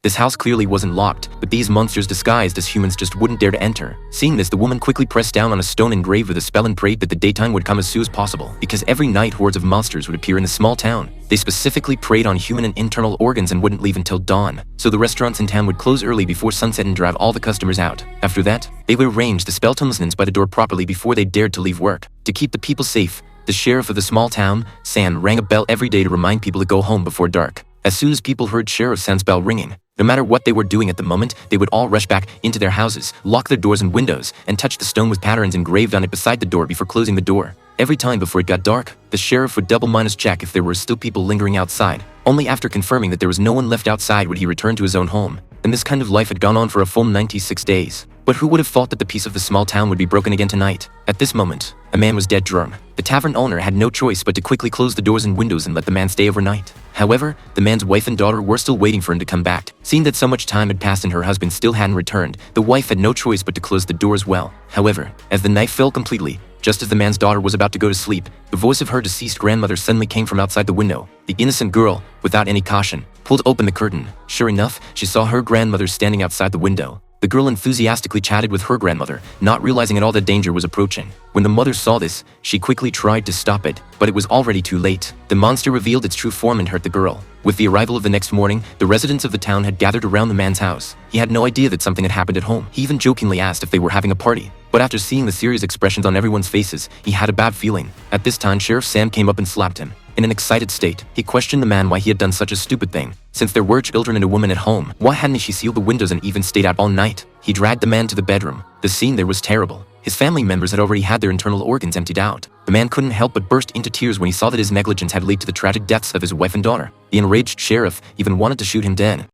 This house clearly wasn't locked, but these monsters disguised as humans just wouldn't dare to enter. Seeing this, the woman quickly pressed down on a stone engraved with a spell and prayed that the daytime would come as soon as possible, because every night hordes of monsters would appear in the small town. They specifically preyed on human and internal organs and wouldn't leave until dawn, so the restaurants in town would close early before sunset and drive all the customers out. After that, they would arrange the spelltones by the door properly before they dared to leave work. To keep the people safe, the sheriff of the small town, San, rang a bell every day to remind people to go home before dark. As soon as people heard Sheriff San's bell ringing, no matter what they were doing at the moment, they would all rush back into their houses, lock their doors and windows, and touch the stone with patterns engraved on it beside the door before closing the door. Every time before it got dark, the sheriff would double-minus check if there were still people lingering outside. Only after confirming that there was no one left outside would he return to his own home. And this kind of life had gone on for a full 96 days. But who would have thought that the peace of the small town would be broken again tonight? At this moment, a man was dead drunk. The tavern owner had no choice but to quickly close the doors and windows and let the man stay overnight. However, the man's wife and daughter were still waiting for him to come back. Seeing that so much time had passed and her husband still hadn't returned, the wife had no choice but to close the door as well. However, as the night fell completely, just as the man's daughter was about to go to sleep, the voice of her deceased grandmother suddenly came from outside the window. The innocent girl, without any caution, pulled open the curtain. Sure enough, she saw her grandmother standing outside the window. The girl enthusiastically chatted with her grandmother, not realizing at all that danger was approaching. When the mother saw this, she quickly tried to stop it, but it was already too late. The monster revealed its true form and hurt the girl. With the arrival of the next morning, the residents of the town had gathered around the man's house. He had no idea that something had happened at home. He even jokingly asked if they were having a party. But after seeing the serious expressions on everyone's faces, he had a bad feeling. At this time, Sheriff Sam came up and slapped him. In an excited state, he questioned the man why he had done such a stupid thing. Since there were children and a woman at home, why hadn't she sealed the windows and even stayed out all night? He dragged the man to the bedroom. The scene there was terrible. His family members had already had their internal organs emptied out. The man couldn't help but burst into tears when he saw that his negligence had led to the tragic deaths of his wife and daughter. The enraged sheriff even wanted to shoot him dead.